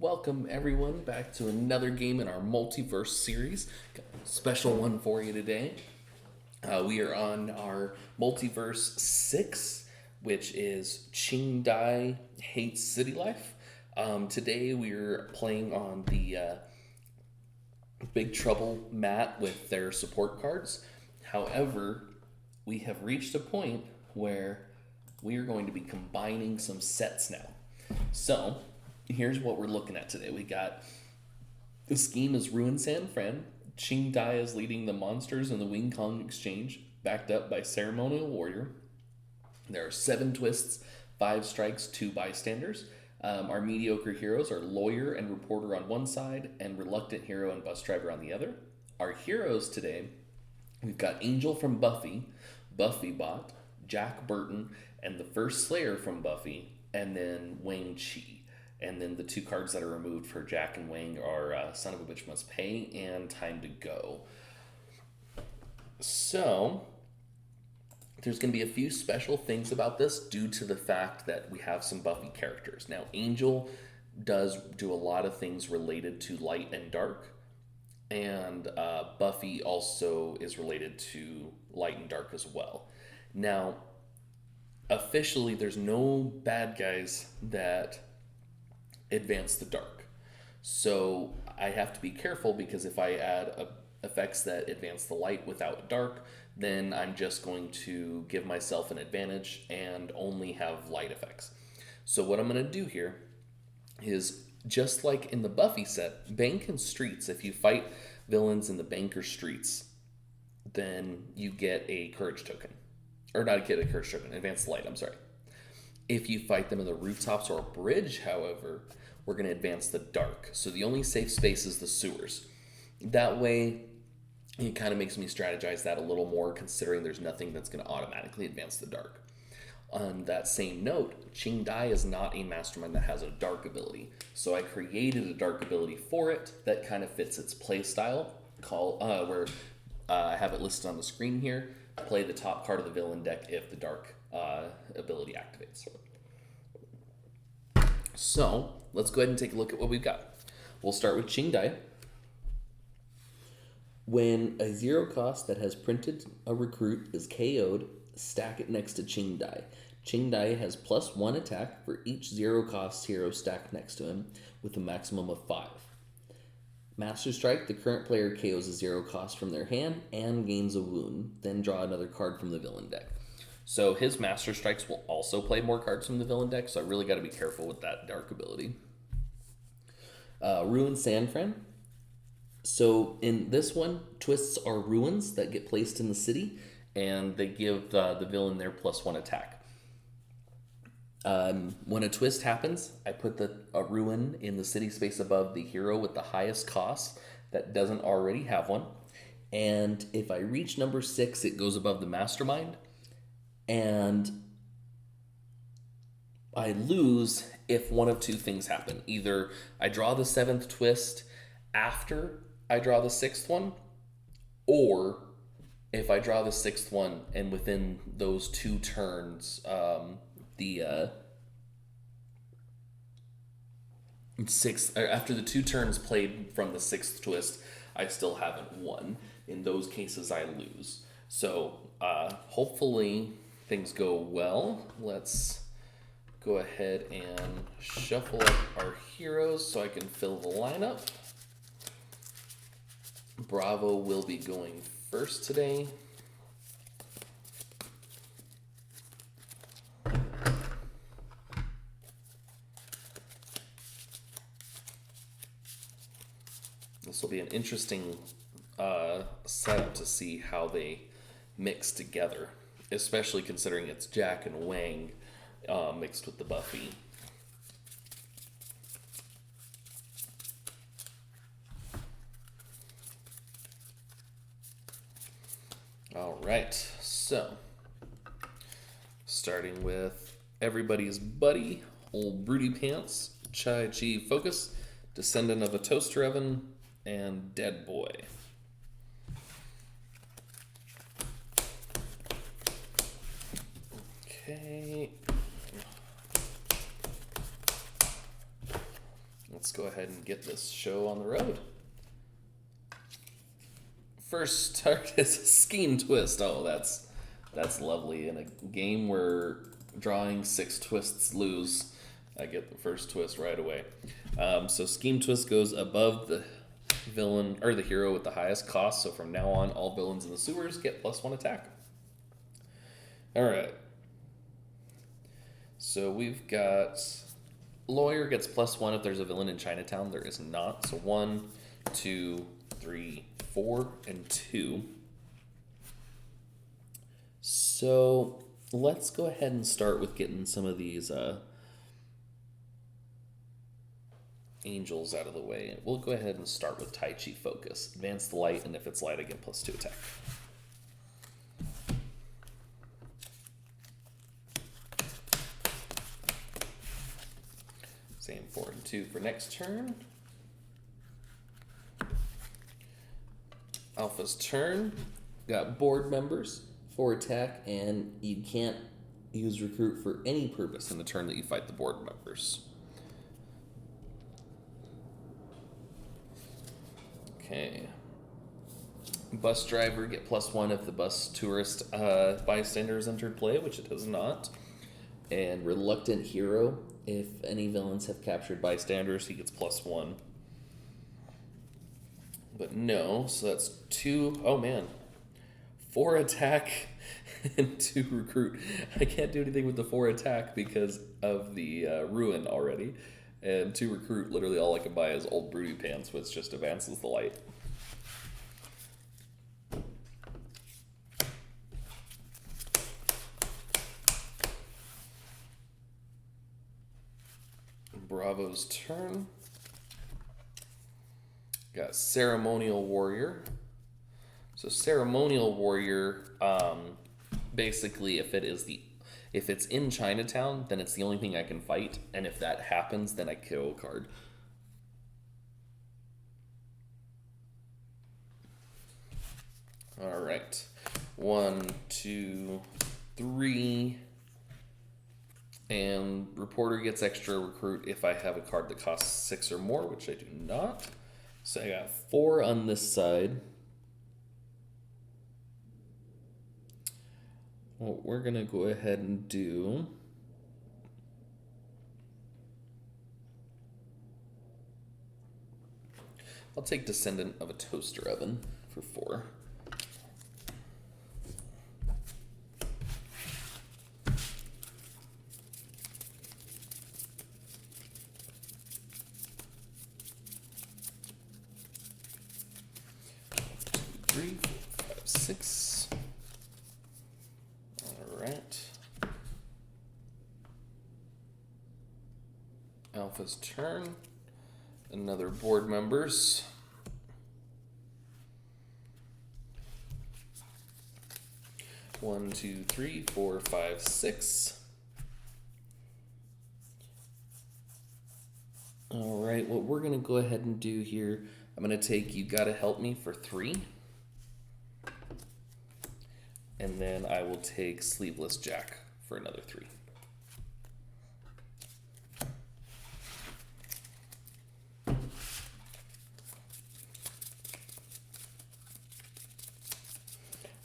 Welcome everyone back to another game in our Multiverse series. Got a special one for you today. We are on our Multiverse 6, which is Ching Dai Hates City Life. Today we're playing on the Big Trouble mat with their support cards. However, we have reached a point where we are going to be combining some sets now. So, here's what we're looking at today. We got the scheme is Ruin San Fran. Ching Dai is leading the monsters in the Wing Kong exchange, backed up by Ceremonial Warrior. There are 7 twists, 5 strikes, 2 bystanders. Our mediocre heroes are Lawyer and Reporter on one side, and Reluctant Hero and Bus Driver on the other. Our heroes today, we've got Angel from Buffy, Buffybot, Jack Burton, and the first Slayer from Buffy, and then Wang. And then the 2 cards that are removed for Jack and Wang are Son of a Bitch Must Pay and Time to Go. So, there's going to be a few special things about this due to the fact that we have some Buffy characters. Now, Angel does do a lot of things related to light and dark. And Buffy also is related to light and dark as well. Now, officially, there's no bad guys that advance the dark. So I have to be careful because if I add effects that advance the light without dark, then I'm just going to give myself an advantage and only have light effects. So what I'm going to do here is, just like in the Buffy set, bank and streets, if you fight villains in the bank or streets, then you get a courage token. Or not get a courage token, advance the light, I'm sorry. If you fight them in the rooftops or a bridge, however, we're going to advance the dark. So the only safe space is the sewers. That way, it kind of makes me strategize that a little more, considering there's nothing that's going to automatically advance the dark. On that same note, Ching Dai is not a mastermind that has a dark ability. So I created a dark ability for it that kind of fits its play style, where I have it listed on the screen here. Play the top card of the villain deck if the dark ability activates. So, let's go ahead and take a look at what we've got. We'll start with Ching Dai. When a 0 cost that has printed a recruit is KO'd, stack it next to Ching Dai. Ching Dai has +1 attack for each 0 cost hero stacked next to him, with a maximum of 5. Master Strike, the current player KOs a 0 cost from their hand and gains a wound, then draw another card from the villain deck. So his Master Strikes will also play more cards from the villain deck, so I really got to be careful with that dark ability. Ruin San Fran. So in this one, twists are ruins that get placed in the city, and they give the villain their +1 attack. When a twist happens, I put a ruin in the city space above the hero with the highest cost that doesn't already have one. And if I reach number 6, it goes above the Mastermind. And I lose if one of 2 things happen. Either I draw the 7th twist after I draw the 6th one, or if I draw the 6th one and within those 2 turns, after the 2 turns played from the 6th twist, I still haven't won. In those cases, I lose. So hopefully things go well. Let's go ahead and shuffle up our heroes so I can fill the lineup. Bravo will be going first today. This will be an interesting setup to see how they mix together, especially considering it's Jack and Wang mixed with the Buffy. All right, so starting with everybody's buddy, old Broody Pants, Chai Chi Focus, Descendant of a Toaster Oven, and Dead Boy. Okay. let's go ahead and get this show on the road. First start is a Scheme Twist. Oh, that's lovely. In a game where drawing 6 twists lose, I get the first twist right away. So Scheme Twist goes above the villain or the hero with the highest cost. So from now on, all villains in the sewers get +1 attack. All right. So we've got Lawyer gets +1 if there's a villain in Chinatown. There is not. So 1, 2, 3, 4, and 2. So let's go ahead and start with getting some of these angels out of the way. We'll go ahead and start with Tai Chi Focus. Advance the light, and if it's light, I get +2 attack. Same 4 and 2 for next turn. Alpha's turn. Got board members, 4 attack, and you can't use Recruit for any purpose in the turn that you fight the board members. Okay. Bus driver, get +1 if the bus tourist bystanders entered play, which it does not. And reluctant hero, if any villains have captured bystanders, he gets +1. But no, so that's 2. Oh man, 4 attack and 2 recruit. I can't do anything with the 4 attack because of the ruin already. And 2 recruit, literally all I can buy is old broody pants, which just advances the light. Bravo's turn. Got Ceremonial Warrior. So Ceremonial Warrior, basically if it's in Chinatown, then it's the only thing I can fight, and if that happens, then I kill a card. All right, 1, 2, 3, and Reporter gets extra recruit if I have a card that costs 6 or more, which I do not. So I got 4 on this side. What we're gonna go ahead and do, I'll take Descendant of a Toaster Oven for 4. Alpha's turn. Another board members. One, 2, 3, 4, 5, 6. All right, what we're gonna go ahead and do here, I'm gonna take You Gotta Help Me for 3. And then I will take Sleeveless Jack for another 3.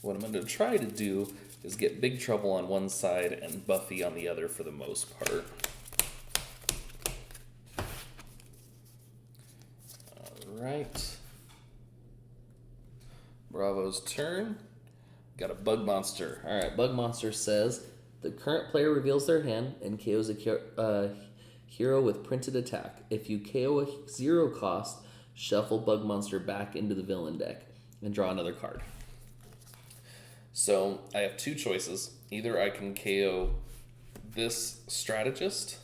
What I'm going to try to do is get Big Trouble on one side and Buffy on the other for the most part. All right. Bravo's turn. Got a Bug Monster. All right, Bug Monster says, the current player reveals their hand and KOs a hero with printed attack. If you KO a 0 cost, shuffle Bug Monster back into the villain deck and draw another card. So I have 2 choices. Either I can KO this strategist,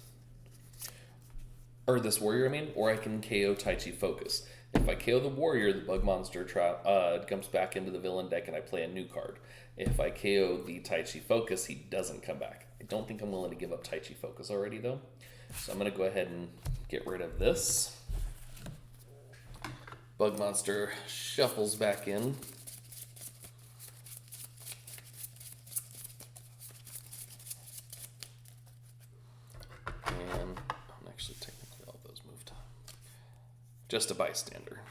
or this warrior, or I can KO Tai Chi Focus. If I KO the warrior, the Bug Monster comes back into the villain deck and I play a new card. If I KO the Tai Chi Focus, he doesn't come back. I don't think I'm willing to give up Tai Chi Focus already, though. So I'm going to go ahead and get rid of this. Bug Monster shuffles back in. And actually, technically, all those moved. Just a bystander.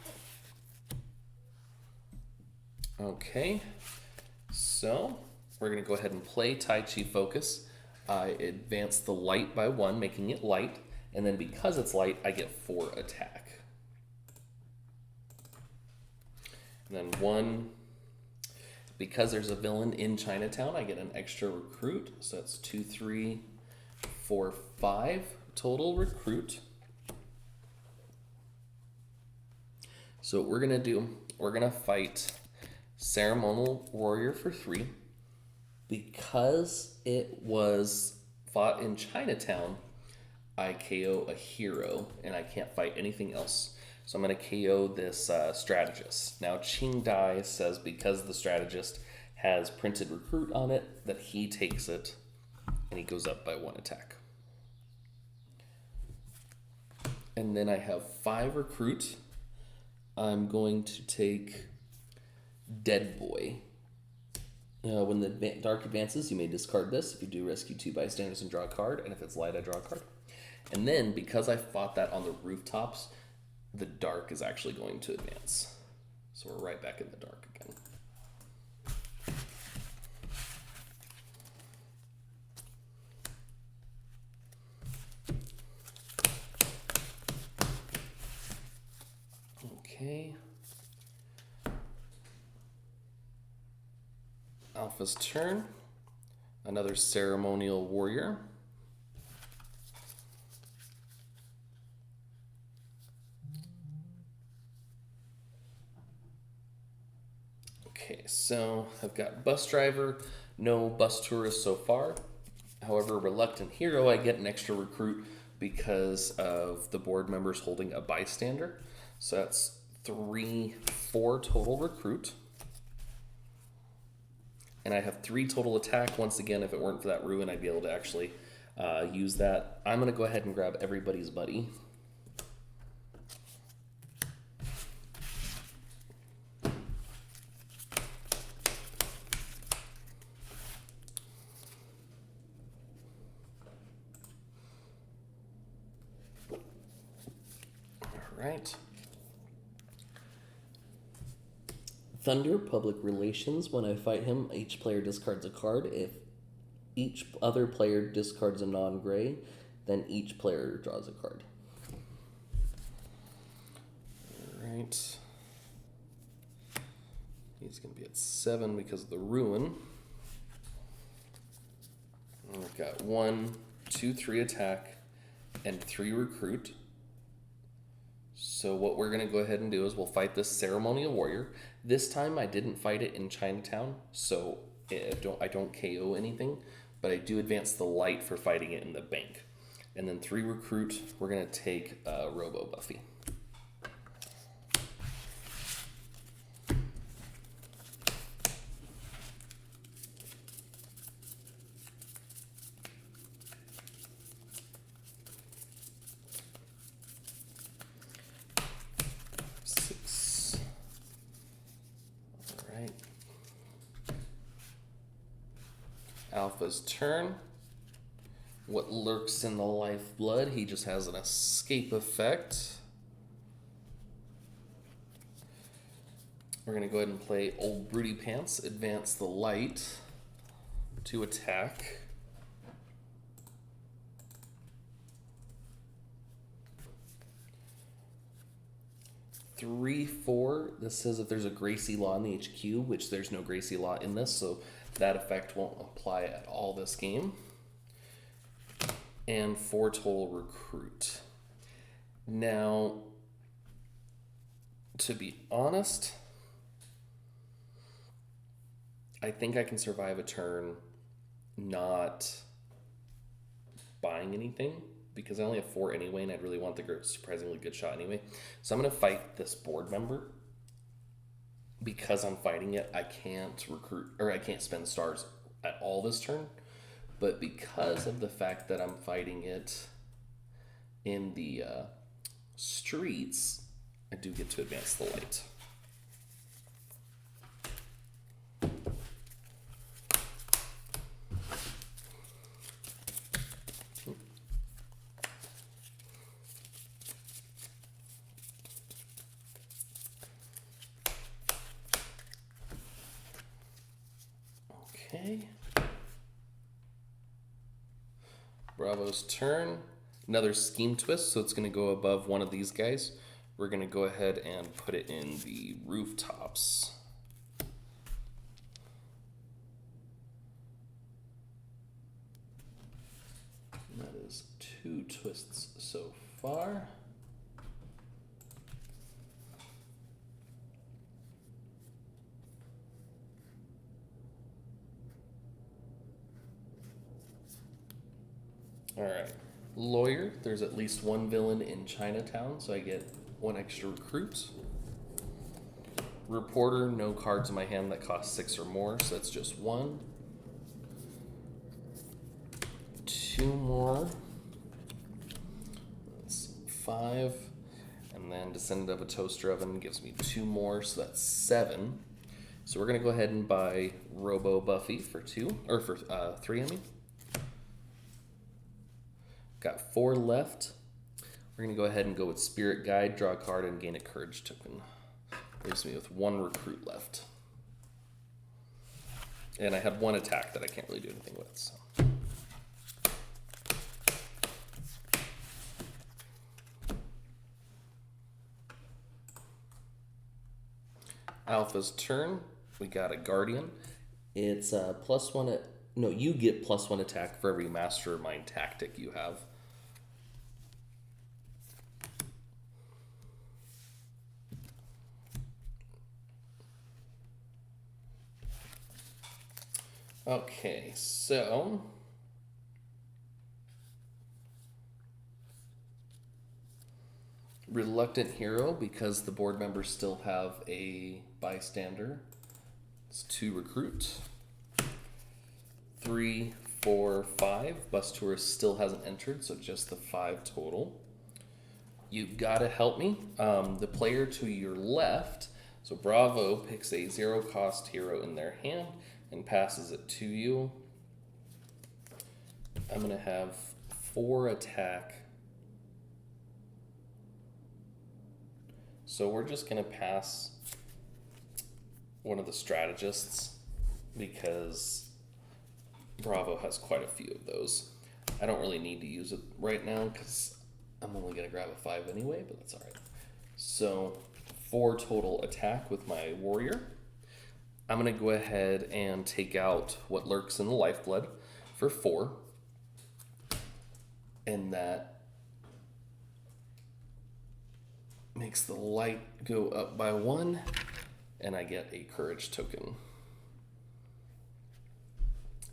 Okay, so we're going to go ahead and play Tai Chi Focus. I advance the light by 1, making it light, and then because it's light, I get 4 attack. And then 1, because there's a villain in Chinatown, I get an extra recruit, so that's 2, 3, 4, 5 total recruit. So what we're going to do, we're going to fight Ceremonial Warrior for 3. Because it was fought in Chinatown, I KO a hero, and I can't fight anything else. So I'm going to KO this strategist. Now, Ching Dai says because the strategist has printed recruit on it, that he takes it, and he goes up by 1 attack. And then I have 5 recruit. I'm going to take Dead Boy. When the dark advances, you may discard this. If you do, rescue 2 bystanders and draw a card. And if it's light, I draw a card. And then, because I fought that on the rooftops, the dark is actually going to advance. So we're right back in the dark again. Okay. Alpha's turn. Another Ceremonial Warrior. Okay, so I've got Bus Driver, no Bus Tourist so far. However, Reluctant Hero, I get an extra recruit because of the board members holding a bystander. So that's 3, 4 total recruit. And I have 3 total attack. Once again, if it weren't for that ruin, I'd be able to actually use that. I'm going to go ahead and grab everybody's buddy. All right. Thunder, Public Relations. When I fight him, each player discards a card. If each other player discards a non-gray, then each player draws a card. All right. He's going to be at 7 because of the ruin. And we've got 1, 2, 3 attack, and 3 recruit. So what we're going to go ahead and do is we'll fight this Ceremonial Warrior. This time I didn't fight it in Chinatown, so I don't KO anything, but I do advance the light for fighting it in the bank. And then 3 recruit, we're going to take Robo Buffy. Alpha's turn. What lurks in the lifeblood? He just has an escape effect. We're going to go ahead and play Old Broody Pants, advance the light to attack. Three, 4. This says if there's a Gracie Law in the HQ, which there's no Gracie Law in this, so that effect won't apply at all this game. And 4 total recruit. Now, to be honest, I think I can survive a turn not buying anything because I only have 4 anyway, and I'd really want the surprisingly good shot anyway. So I'm going to fight this board member. Because I'm fighting it, I can't recruit, or I can't spend stars at all this turn. But because of the fact that I'm fighting it in the streets, I do get to advance the light. Okay. Bravo's turn. Another scheme twist, so it's going to go above one of these guys. We're going to go ahead and put it in the rooftops. That is 2 twists so far. All right, lawyer, there's at least one villain in Chinatown, so I get 1 extra recruit. Reporter, no cards in my hand that cost 6 or more, so that's just 1. 2 more. That's 5. And then Descendant of a Toaster Oven gives me 2 more, so that's 7. So we're gonna go ahead and buy Robo Buffy for 2, or for 3, I mean. Got 4 left. We're gonna go ahead and go with Spirit Guide, draw a card, and gain a Courage token. Leaves me with 1 recruit left. And I had 1 attack that I can't really do anything with, so. Alpha's turn. We got a Guardian. It's +1 no, you get +1 attack for every Mastermind tactic you have. Okay, so Reluctant Hero, because the board members still have a Bystander. It's 2 recruit. 3, 4, 5. Bus Tourist still hasn't entered, so just the 5 total. You've got to help me. The player to your left, so Bravo picks a 0-cost hero in their hand and passes it to you. I'm going to have 4 attack. So we're just going to pass one of the strategists because Bravo has quite a few of those. I don't really need to use it right now because I'm only going to grab a 5 anyway, but that's all right. So 4 total attack with my warrior. I'm going to go ahead and take out what lurks in the lifeblood for 4. And that makes the light go up by 1. And I get a courage token.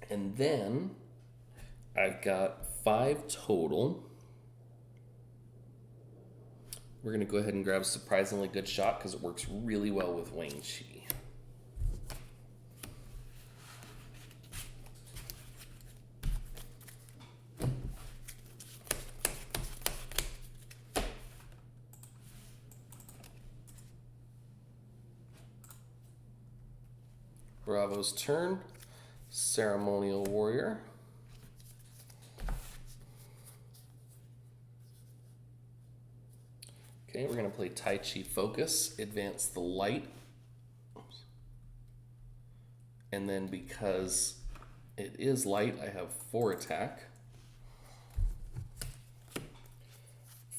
And then I've got 5 total. We're going to go ahead and grab a surprisingly good shot because it works really well with Wang. Bravo's turn. Ceremonial Warrior. Okay, we're going to play Tai Chi Focus, advance the light. And then because it is light, I have 4 attack.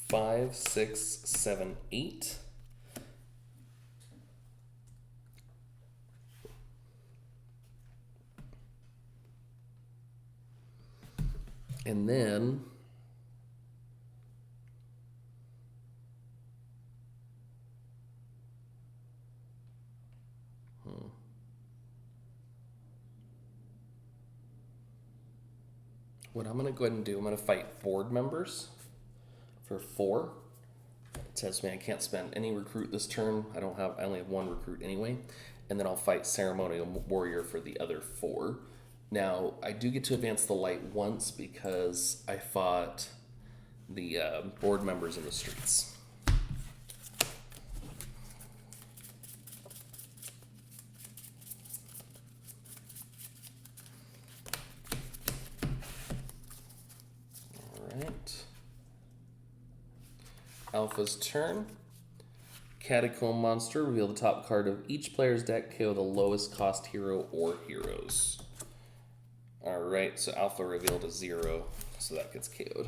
5, 6, 7, 8. And then what I'm going to go ahead and do, I'm going to fight board members for 4. It tells me I can't spend any recruit this turn. I only have 1 recruit anyway. And then I'll fight Ceremonial Warrior for the other 4. Now, I do get to advance the light once because I fought the board members in the streets. All right. Alpha's turn. Catacomb Monster. Reveal the top card of each player's deck. KO the lowest cost hero or heroes. Alright, so Alpha revealed a 0, so that gets KO'd.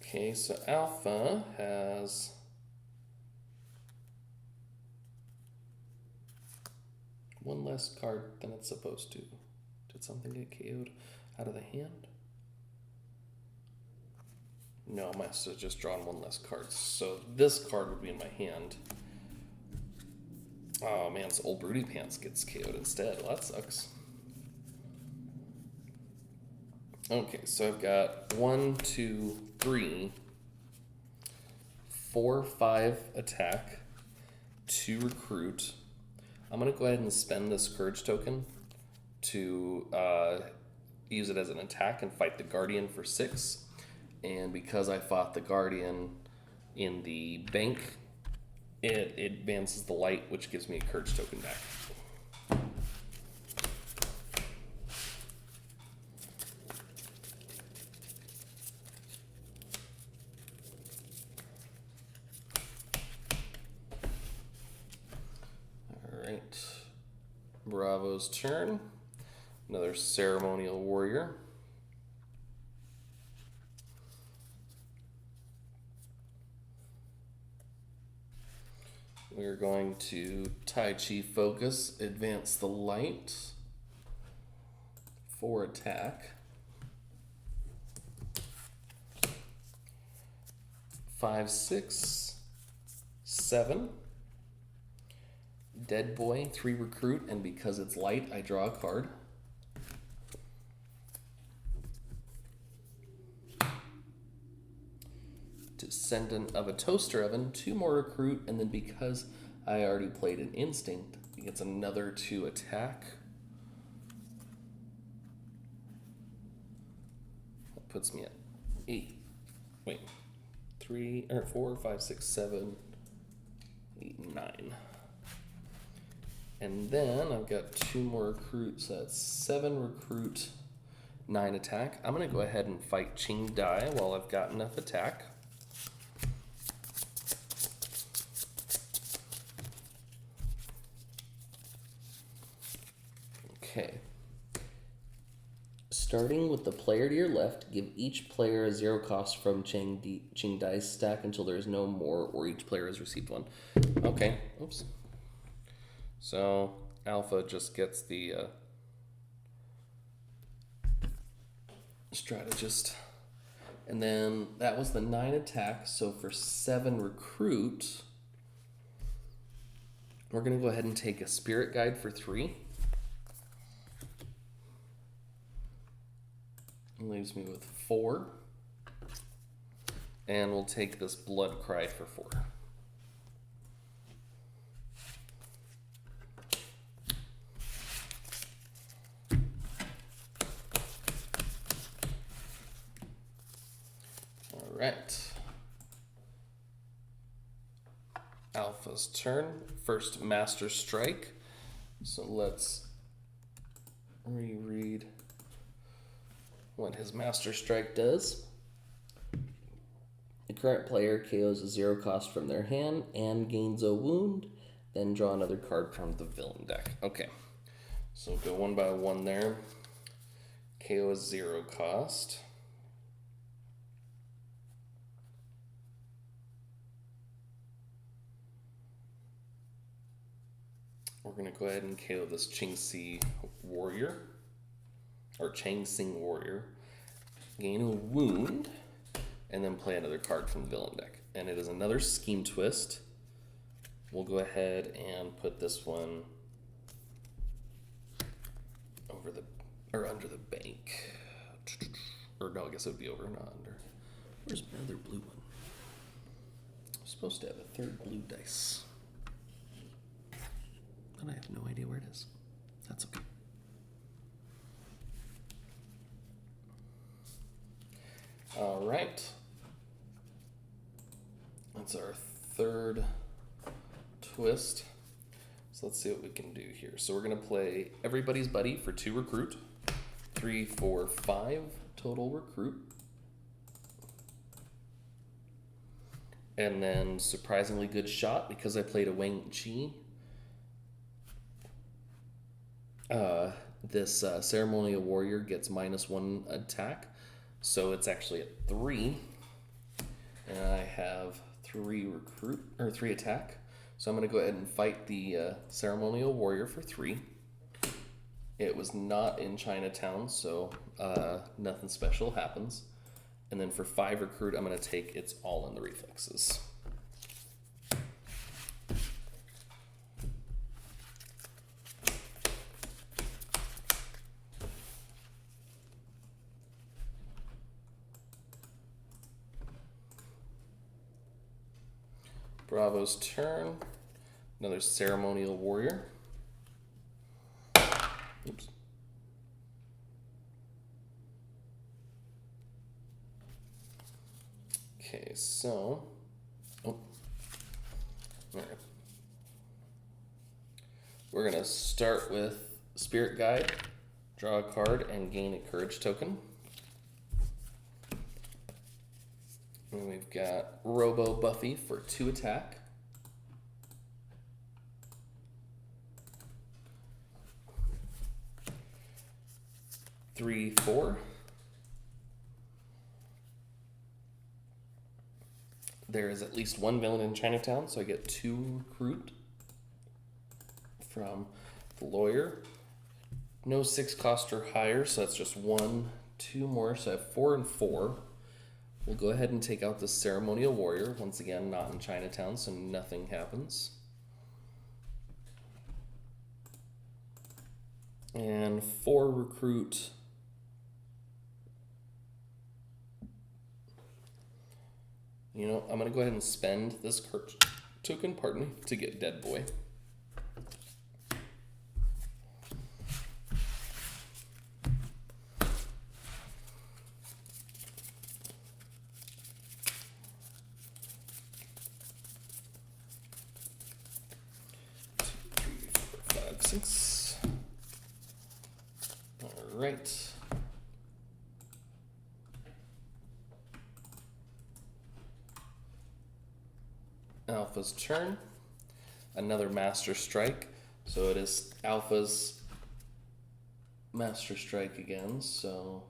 Okay, so Alpha has one less card than it's supposed to. Did something get KO'd out of the hand? No, I must have just drawn one less card. So this card would be in my hand. Oh man, so Old Broody Pants gets KO'd instead. Well, that sucks. Okay, so I've got 1, 2, 3, 4, 5 attack, 2 recruit. I'm going to go ahead and spend this courage token to use it as an attack and fight the Guardian for 6. And because I fought the Guardian in the bank, it advances the light, which gives me a courage token back. Alright. Bravo's turn. Another Ceremonial Warrior. We're going to Tai Chi Focus, advance the light, 4 attack, 5, 6, 7, Dead Boy, 3 recruit, and because it's light, I draw a card. Descendant of a Toaster Oven, 2 more recruit, and then because I already played an Instinct, he gets another 2 attack. That puts me at 4, 5, 6, 7, 8, 9. And then I've got 2 more recruits, so that's 7 recruit, 9 attack. I'm going to go ahead and fight Ching Dai while I've got enough attack. Okay. Starting with the player to your left, give each player a 0 cost from Ching Dai's stack until there is no more, or each player has received 1. Okay. Oops. So Alpha just gets the strategist. And then that was the 9 attack. So for 7 recruit, we're going to go ahead and take a Spirit Guide for 3. Leaves me with 4. And we'll take this Blood Cry for 4. All right. Alpha's turn. First Master Strike. So let's reread what his Master Strike does. The current player KOs a 0 cost from their hand and gains a wound, then draw another card from the villain deck. Okay, so go 1 by 1 there. KO is 0 cost. We're going to go ahead and KO this Ching Sing Warrior. Gain a wound, and then play another card from the villain deck. And it is another Scheme Twist. We'll go ahead and put this one under the bank. Or no, I guess it would be over, not under. Where's my other blue one? I'm supposed to have a 3rd blue dice. And I have no idea where it is. That's okay. All right. That's our 3rd twist. So let's see what we can do here. So we're going to play Everybody's Buddy for 2 recruit. 3, 4, 5 total recruit. And then surprisingly good shot because I played a Wang. This Ceremonial Warrior gets -1 attack, so it's actually at 3. And I have 3 attack. So I'm going to go ahead and fight the Ceremonial Warrior for 3. It was not in Chinatown, so nothing special happens. And then for 5 recruit, I'm going to take it's all in the reflexes. Bravo's turn. Another Ceremonial Warrior. Oops. Okay, so, all right. We're gonna start with Spirit Guide, draw a card, and gain a Courage token. And we've got Robo Buffy for 2 attack. Three, 4. There is at least 1 villain in Chinatown, so I get 2 recruit from the lawyer. No 6 cost or higher, so that's just 1, 2 more, so I have 4 and 4. We'll go ahead and take out the Ceremonial Warrior. Once again, not in Chinatown, so nothing happens. And 4 recruit. You know, I'm going to go ahead and spend this token, pardon me, to get Dead Boy. All right. Alpha's turn. Another Master Strike. So it is Alpha's Master Strike again. So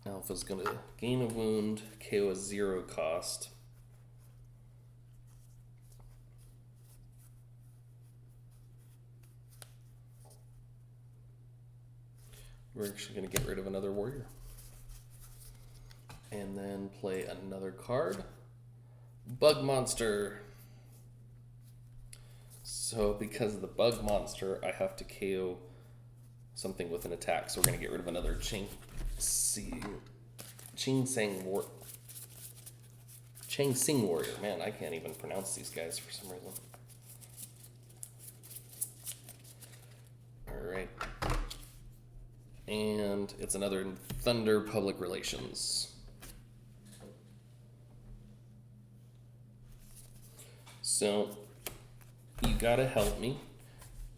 Alpha's going to gain a wound, KO a 0 cost. We're actually going to get rid of another warrior. And then play another card. Bug Monster. So because of the Bug Monster, I have to KO something with an attack. So we're going to get rid of another Ching Sing Warrior. Man, I can't even pronounce these guys for some reason. All right. And it's another Thunder Public Relations. So, you gotta help me.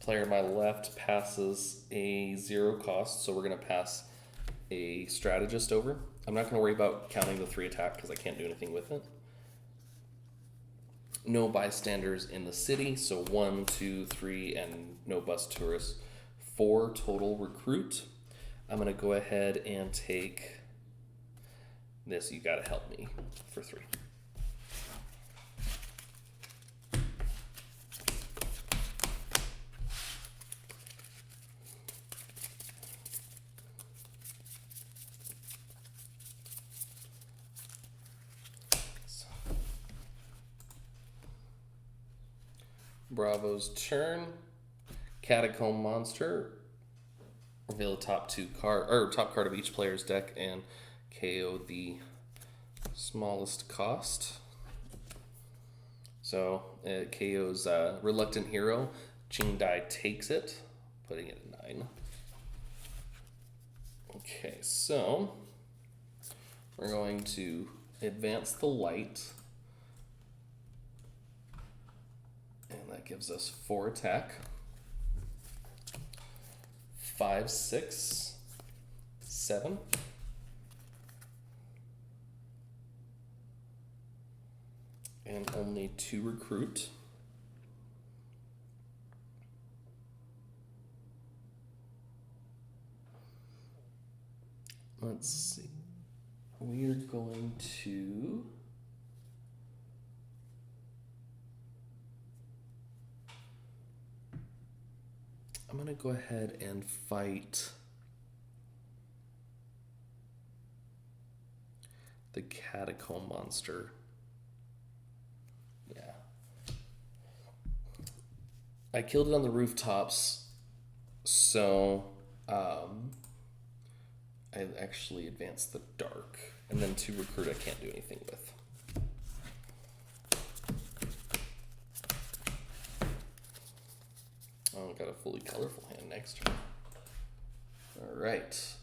Player on my left passes a 0 cost, so we're gonna pass a strategist over. I'm not gonna worry about counting the 3 attack because I can't do anything with it. No bystanders in the city, so 1, 2, 3, and no bus tourists. 4 total recruit. I'm gonna go ahead and take this. You gotta help me for 3. Bravo's turn. Catacomb Monster. Reveal the top card of each player's deck and KO the smallest cost. So it KO's Reluctant Hero. Ching Dai takes it, putting it at 9. Okay, so we're going to advance the light. And that gives us 4 attack. 5, 6, 7. And only 2 recruit. Let's see. We're going to... I'm going to go ahead and fight the Catacomb Monster. Yeah. I killed it on the rooftops, so I actually advanced the dark. And then 2 recruit I can't do anything with. Oh, got a fully colorful hand next turn. All right.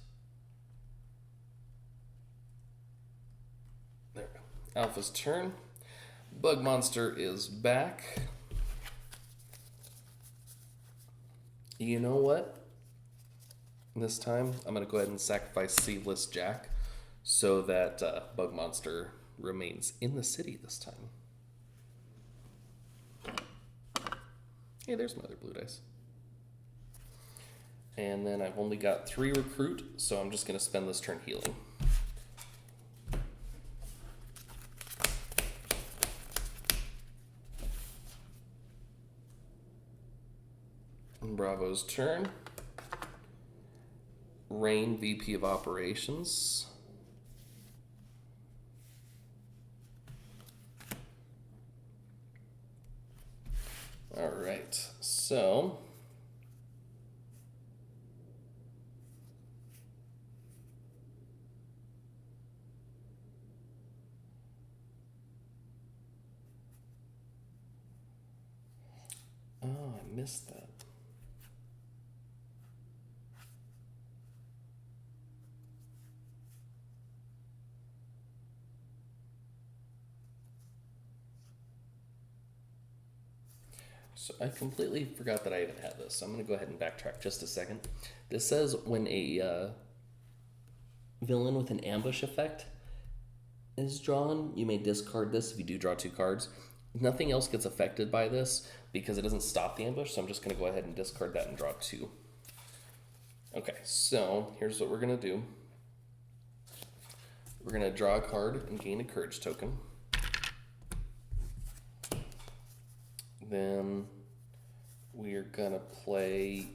There we go. Alpha's turn. Bug Monster is back. You know what? This time, I'm going to go ahead and sacrifice Seedless Jack so that Bug Monster remains in the city this time. Hey, there's my other blue dice. And then I've only got 3 recruit, so I'm just going to spend this turn healing. Bravo's turn. Rain, VP of Operations. All right, so oh, I missed that. So I completely forgot that I even had this. So I'm going to go ahead and backtrack just a second. This says when a villain with an ambush effect is drawn, you may discard this if you do draw 2 cards. Nothing else gets affected by this because it doesn't stop the ambush, so I'm just going to go ahead and discard that and draw 2. Okay, so here's what we're going to do. We're going to draw a card and gain a courage token. Then we're gonna play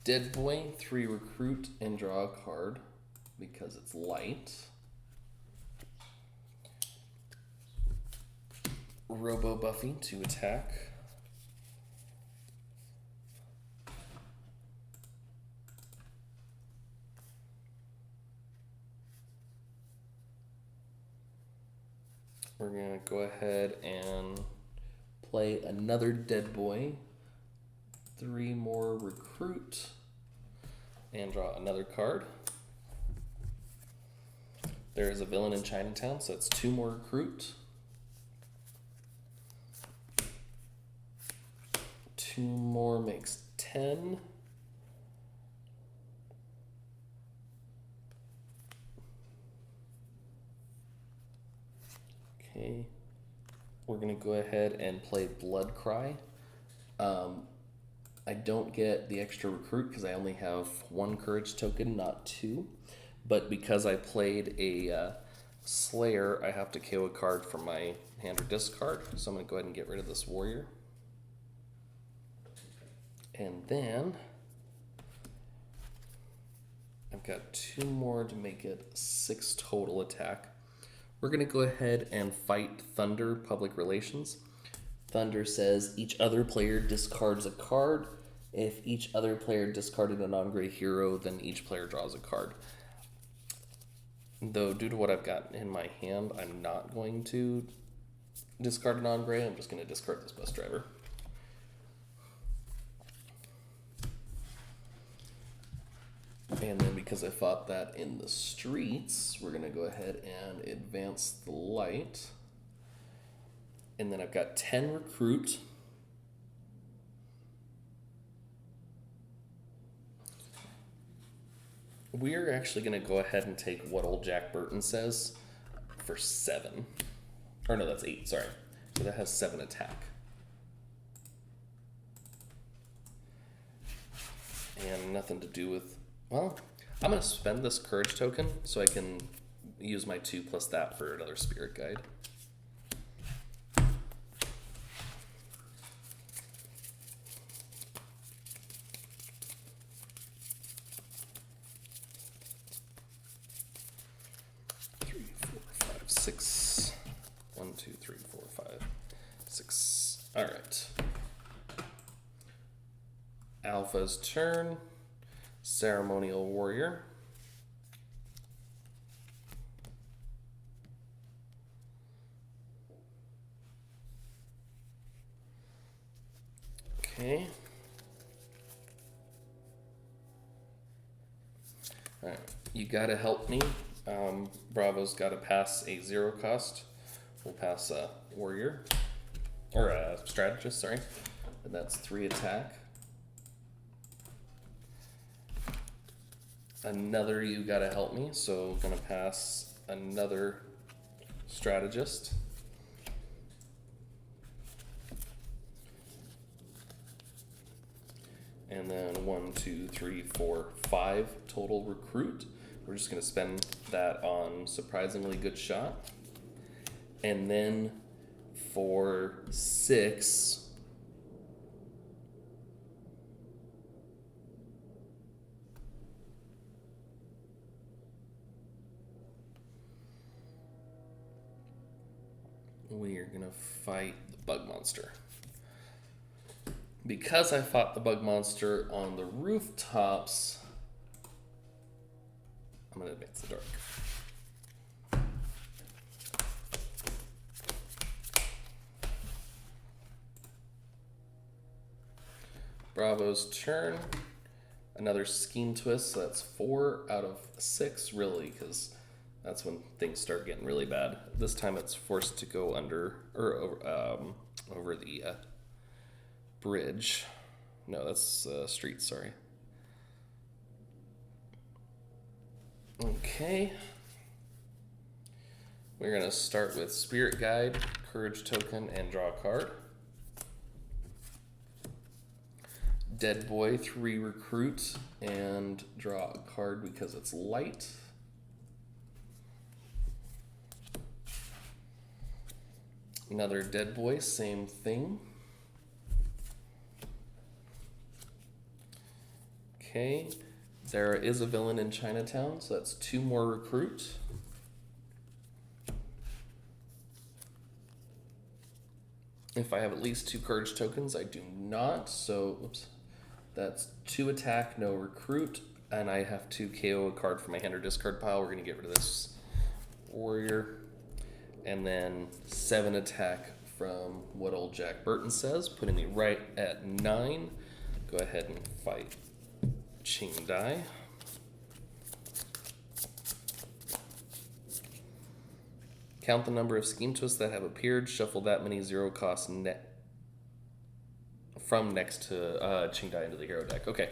Dead Boy, 3 recruit, and draw a card because it's light. Robo Buffy to attack. We're gonna go ahead and play another Dead Boy, 3 more recruit, and draw another card. There is a villain in Chinatown, so it's 2 more recruit. 2 more makes 10. Okay. We're going to go ahead and play Blood Cry. I don't get the extra recruit because I only have 1 courage token, not 2. But because I played a Slayer, I have to KO a card from my hand or discard. So I'm going to go ahead and get rid of this warrior. And then I've got 2 more to make it 6 total attack. We're going to go ahead and fight Thunder, Public Relations. Thunder says each other player discards a card. If each other player discarded a non-gray hero, then each player draws a card. Though, due to what I've got in my hand, I'm not going to discard a non-gray. I'm just going to discard this bus driver. And then because I fought that in the streets, we're going to go ahead and advance the light. And then I've got 10 recruit. We're actually going to go ahead and take what old Jack Burton says for 7. Or no, that's 8, sorry. but that has 7 attack. And nothing to do with, well, I'm going to spend this courage token so I can use my 2 plus that for another spirit guide. Six. 1, 2, 3, 4, 5, 6. All right. Alpha's turn. Ceremonial warrior. Okay. All right. You gotta help me. Bravo's got to pass a 0 cost. We'll pass a warrior, or a strategist, sorry. And that's 3 attack. Another you got to help me, so gonna pass another strategist. And then 1, 2, 3, 4, 5 total recruit. We're just going to spend that on surprisingly good shot. And then for 6, we are going to fight the bug monster. Because I fought the bug monster on the rooftops, I'm going to advance the dark. Bravo's turn. Another scheme twist, so that's 4 out of 6, really, because that's when things start getting really bad. This time it's forced to go under, or over the bridge. No, that's street, sorry. Okay. We're going to start with Spirit Guide, Courage Token, and draw a card. Dead Boy, 3 recruit, and draw a card because it's light. Another Dead Boy, same thing. Okay, there is a villain in Chinatown, so that's 2 more recruit. If I have at least 2 courage tokens, I do not, so oops. That's 2 attack, no recruit, and I have to KO a card from my hand or discard pile. We're going to get rid of this warrior. And then 7 attack from what old Jack Burton says, putting me right at 9. Go ahead and fight Ching Dai. Count the number of scheme twists that have appeared. Shuffle that many 0 cost net from next to Ching Dai into the hero deck. Okay,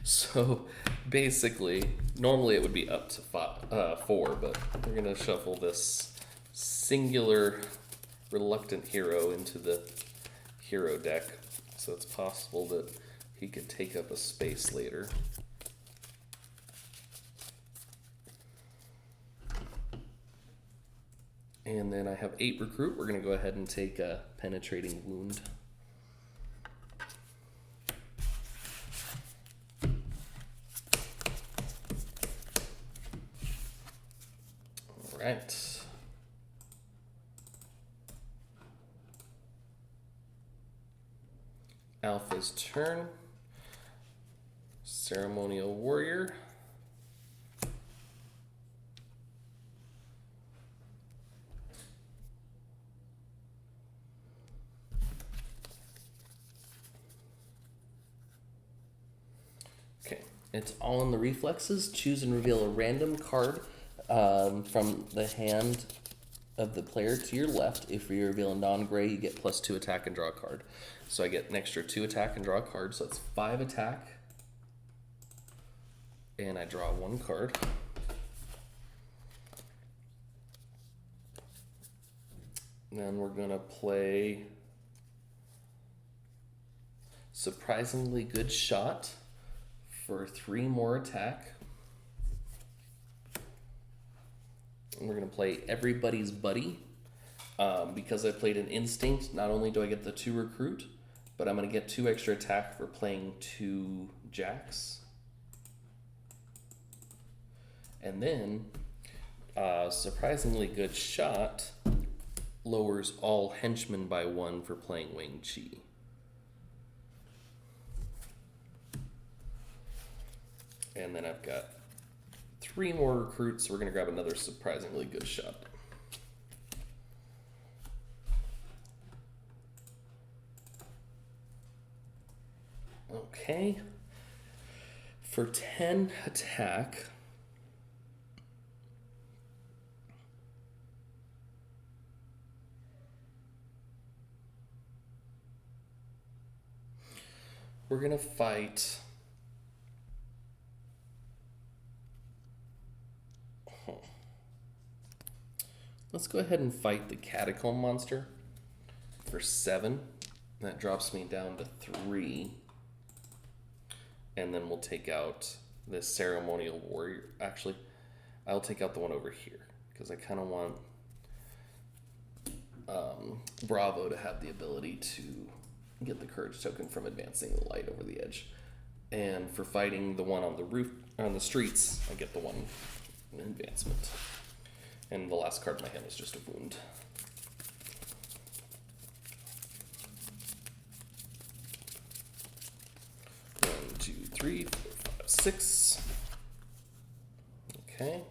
so basically, normally it would be up to 4, but we're gonna shuffle this singular reluctant hero into the hero deck, so it's possible that he could take up a space later. And then I have 8 recruit. We're gonna go ahead and take a penetrating wound. Right. Alpha's turn. Ceremonial warrior. Okay, it's all in the reflexes. Choose and reveal a random card from the hand of the player to your left. If you reveal a non-gray, you get +2 attack and draw a card. So I get an extra 2 attack and draw a card, so that's 5 attack. And I draw 1 card. Then we're gonna play Surprisingly Good Shot for 3 more attack. And we're gonna play Everybody's Buddy. Because I played an Instinct, not only do I get the 2 recruit, but I'm gonna get 2 extra attack for playing 2 jacks. And then Surprisingly Good Shot lowers all henchmen by 1 for playing Wang. And then I've got 3 more recruits, so we're gonna grab another Surprisingly Good Shot. Okay. For 10 attack, we're gonna fight let's go ahead and fight the Catacomb monster for 7. That drops me down to 3. And then we'll take out this Ceremonial Warrior. Actually, I'll take out the one over here because I kind of want Bravo to have the ability to get the courage token from advancing the light over the edge. And for fighting the one on the roof, on the streets, I get the one advancement. And the last card in my hand is just a wound. One, 2, 3, 4, 5, 6. Okay.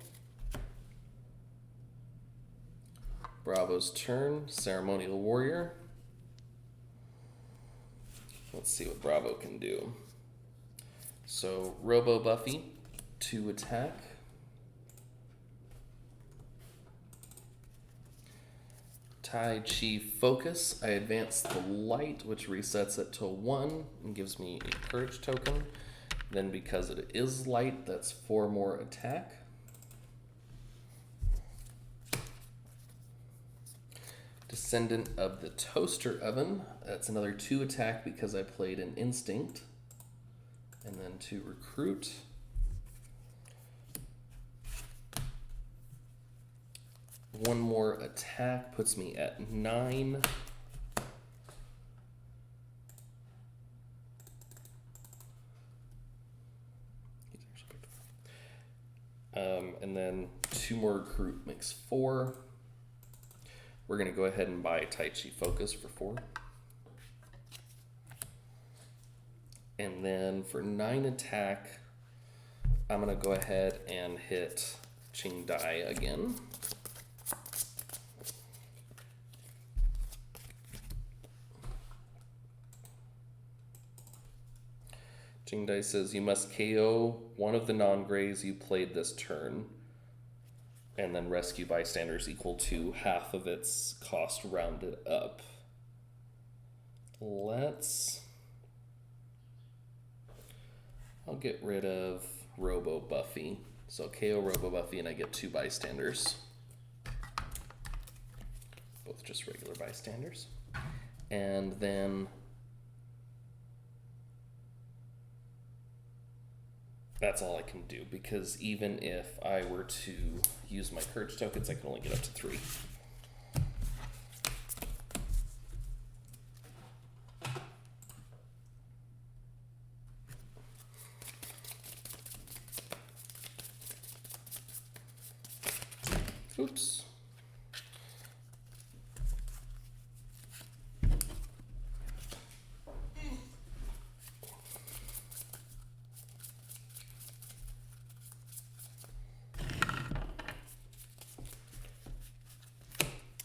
Bravo's turn. Ceremonial Warrior. Let's see what Bravo can do. So, Robo Buffy, 2 attack. Tai Chi Focus. I advance the light, which resets it to 1 and gives me a courage token. Then because it is light, that's 4 more attack. Descendant of the Toaster Oven. That's another 2 attack because I played an Instinct. And then 2 recruit. One more attack puts me at 9. And then 2 more recruit makes 4. We're going to go ahead and buy Tai Chi Focus for 4. And then for 9 attack, I'm going to go ahead and hit Ching Dai again. Ching Dai says you must KO one of the non-grays you played this turn, and then rescue bystanders equal to half of its cost rounded up. I'll get rid of Robo Buffy. So KO Robo Buffy and I get 2 bystanders. Both just regular bystanders. And then that's all I can do, because even if I were to use my courage tokens, I can only get up to 3. Oops.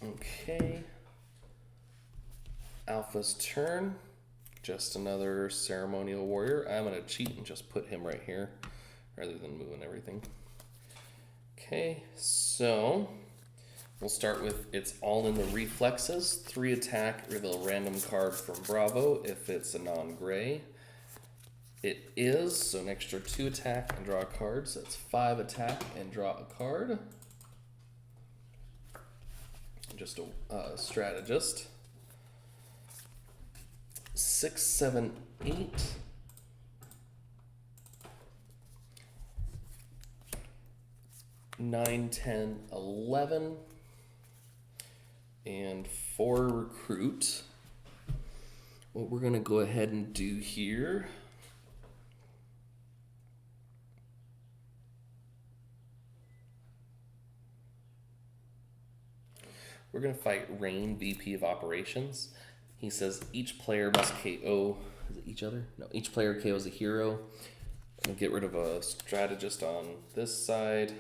Okay. Alpha's turn. Just another Ceremonial Warrior. I'm going to cheat and just put him right here rather than moving everything. Okay, so we'll start with it's all in the reflexes. 3 attack, reveal a random card from Bravo if it's a non-gray. It is, so an extra 2 attack and draw a card. So that's 5 attack and draw a card. just a strategist. 6, 7, 8. 9, 10, 11. And 4 recruit. What we're gonna go ahead and do here, we're gonna fight Rain, VP of Operations. He says each player must KO, is it each other? No, each player KOs a hero. We'll get rid of a strategist on this side.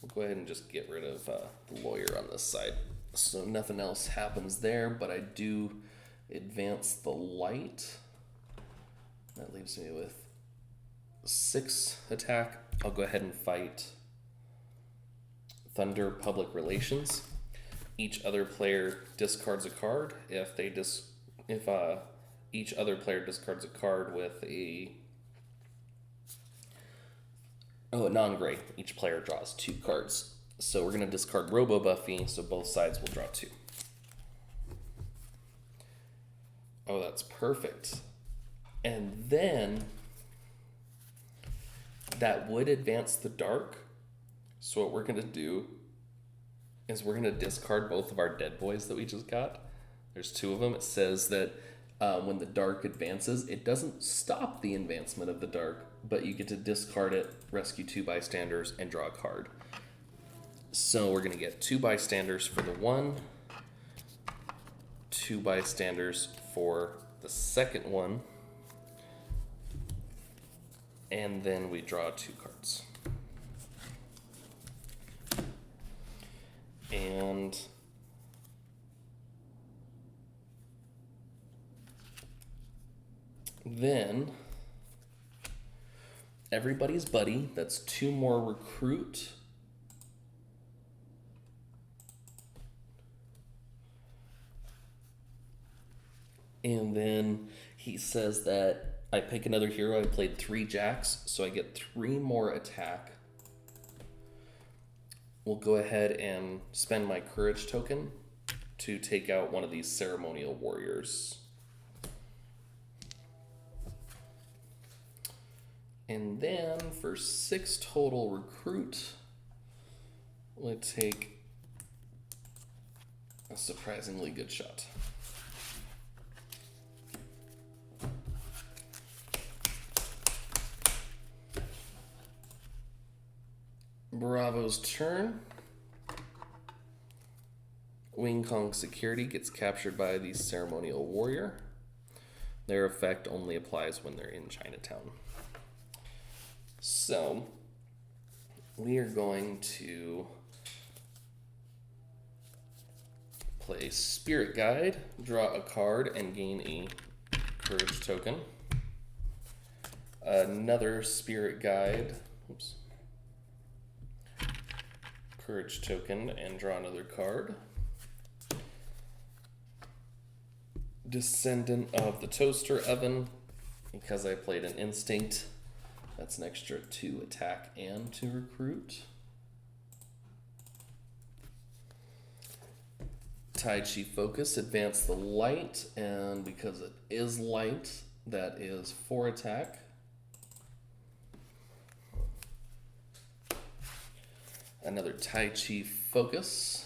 We'll go ahead and just get rid of the lawyer on this side. So nothing else happens there, but I do advance the light. That leaves me with 6 attack. I'll go ahead and fight Thunder Public Relations. Each other player discards a card. If each other player discards a card with a non-gray, each player draws 2 cards. So we're gonna discard Robo Buffy, so both sides will draw 2. Oh, that's perfect. And then that would advance the dark. So what we're gonna do is we're gonna discard both of our dead boys that we just got. There's 2 of them. It says that when the dark advances, it doesn't stop the advancement of the dark, but you get to discard it, rescue 2 bystanders, and draw a card. So we're gonna get 2 bystanders for the 1, 2 bystanders for the second one, and then we draw 2 cards. And then everybody's buddy, that's 2 more recruit. And then he says that I pick another hero. I played 3 jacks, so I get 3 more attack. We'll go ahead and spend my courage token to take out one of these ceremonial warriors. And then for 6 total recruit, we'll take a surprisingly good shot. Bravo's turn. Wing Kong Security gets captured by the Ceremonial Warrior. Their effect only applies when they're in Chinatown. So, we are going to play Spirit Guide, draw a card, and gain a Courage token. Another Spirit Guide. Oops. Courage token and draw another card. Descendant of the Toaster Oven, because I played an Instinct, that's an extra 2 attack and 2 recruit. Tai Chi Focus, advance the light, and because it is light, that is 4 attack. Another Tai Chi Focus.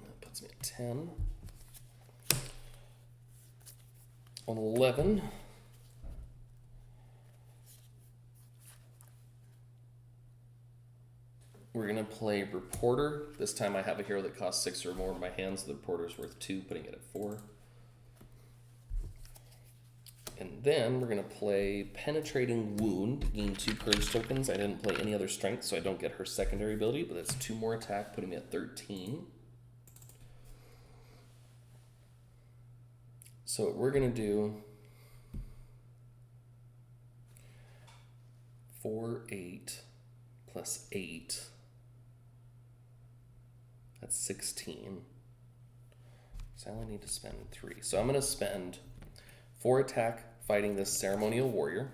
That puts me at 10. On 11. We're going to play Reporter. This time I have a hero that costs 6 or more in my hand, so the Reporter's worth 2, putting it at 4. And then we're going to play Penetrating Wound, gain 2 courage tokens. I didn't play any other strength, so I don't get her secondary ability, but that's 2 more attack, putting me at 13. So what we're going to do, 4, 8, plus 8, that's 16. So I only need to spend 3. So I'm going to spend 4 attack, fighting this Ceremonial Warrior.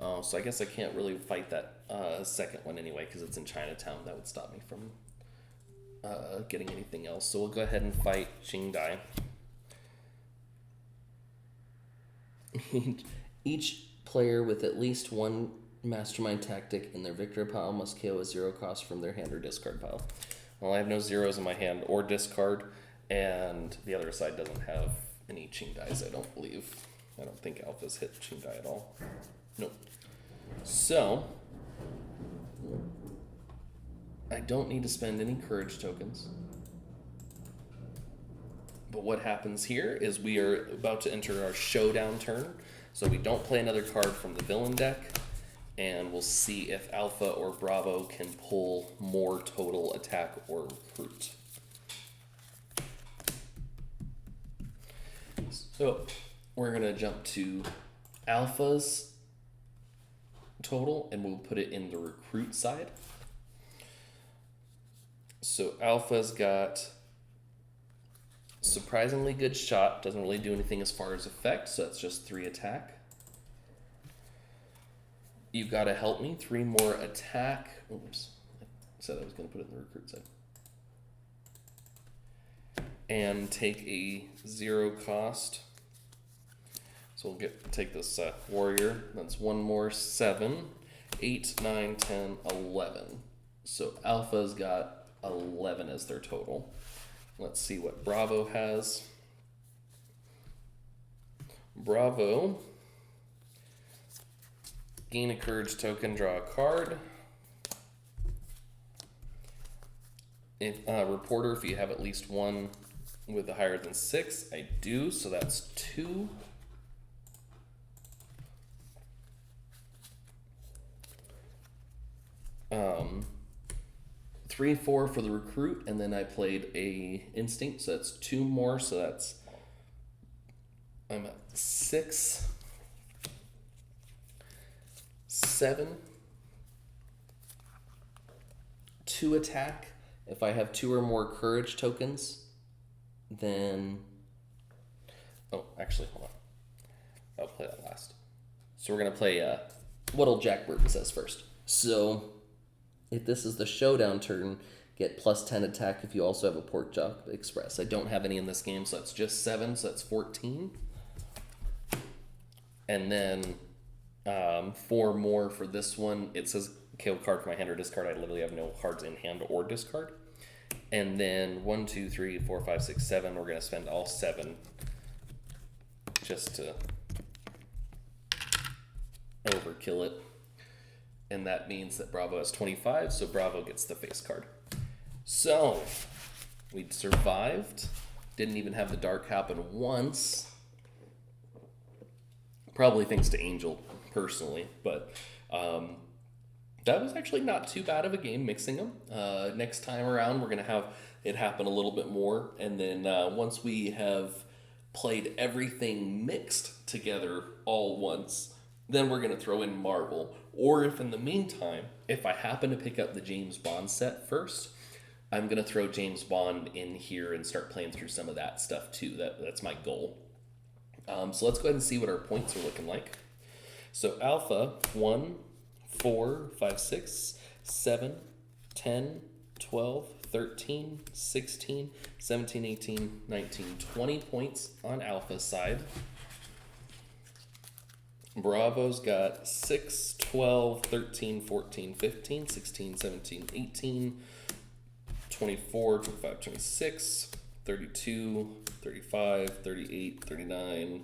Oh, so I guess I can't really fight that second one anyway because it's in Chinatown. That would stop me from getting anything else. So we'll go ahead and fight Ching Dai. Each player with at least one Mastermind tactic in their victory pile must KO a 0 cost from their hand or discard pile. Well, I have no zeros in my hand or discard, and the other side doesn't have any Ching Dais, I don't believe. I don't think Alpha's hit Ching Dai at all. Nope. So, I don't need to spend any courage tokens. But what happens here is we are about to enter our showdown turn. So we don't play another card from the villain deck. And we'll see if Alpha or Bravo can pull more total attack or recruit. So we're going to jump to Alpha's total, and we'll put it in the recruit side. So Alpha's got surprisingly good shot, doesn't really do anything as far as effect, so that's just 3 attack. You've got to help me, 3 more attack. Oops, I said I was going to put it in the recruit side. And take a 0 cost. So we'll take this warrior. That's 1 more, 7, 8, 9, 10, 11. So Alpha's got 11 as their total. Let's see what Bravo has. Bravo, gain a courage token, draw a card. Reporter, if you have at least one with a higher than 6, I do, so that's 2. Three, 4 for the recruit, and then I played a instinct, so that's 2 more, so that's I'm at 6, 7, 2 attack. If I have 2 or more courage tokens, then actually, hold on. I'll play that last. So we're gonna play what old Jack Burton says first. So if this is the showdown turn, get plus 10 attack if you also have a Pork Chop Express. I don't have any in this game, so that's just 7, so that's 14. And then 4 more for this one. It says KO card from my hand or discard. I literally have no cards in hand or discard. And then 1, 2, 3, 4, 5, 6, 7. We're going to spend all 7 just to overkill it. And that means that Bravo has 25, so Bravo gets the face card. So, we survived. Didn't even have the dark happen once. Probably thanks to Angel, personally. But that was actually not too bad of a game mixing them. Next time around, we're going to have it happen a little bit more. And then once we have played everything mixed together all once, then we're going to throw in Marvel. Or if in the meantime, if I happen to pick up the James Bond set first, I'm going to throw James Bond in here and start playing through some of that stuff too. That's my goal. So let's go ahead and see what our points are looking like. So Alpha, 1, 4, 5, 6, 7, 10, 12, 13, 16, 17, 18, 19, 20 points on Alpha's side. Bravo's got 6, 12, 13, 14, 15, 16, 17, 18, 24, 25, 26, 32, 35, 38, 39,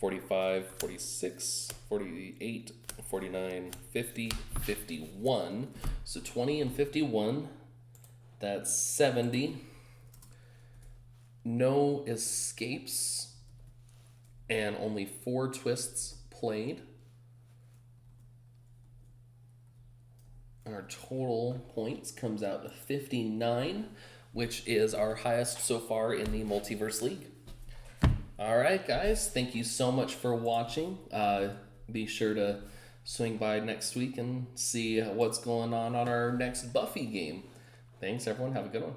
45, 46, 48, 49, 50, 51. So 20 and 51, that's 70. No escapes. And only 4 twists played. Our total points comes out to 59, which is our highest so far in the Multiverse League. All right, guys, thank you so much for watching. Be sure to swing by next week and see what's going on our next Buffy game. Thanks, everyone. Have a good one.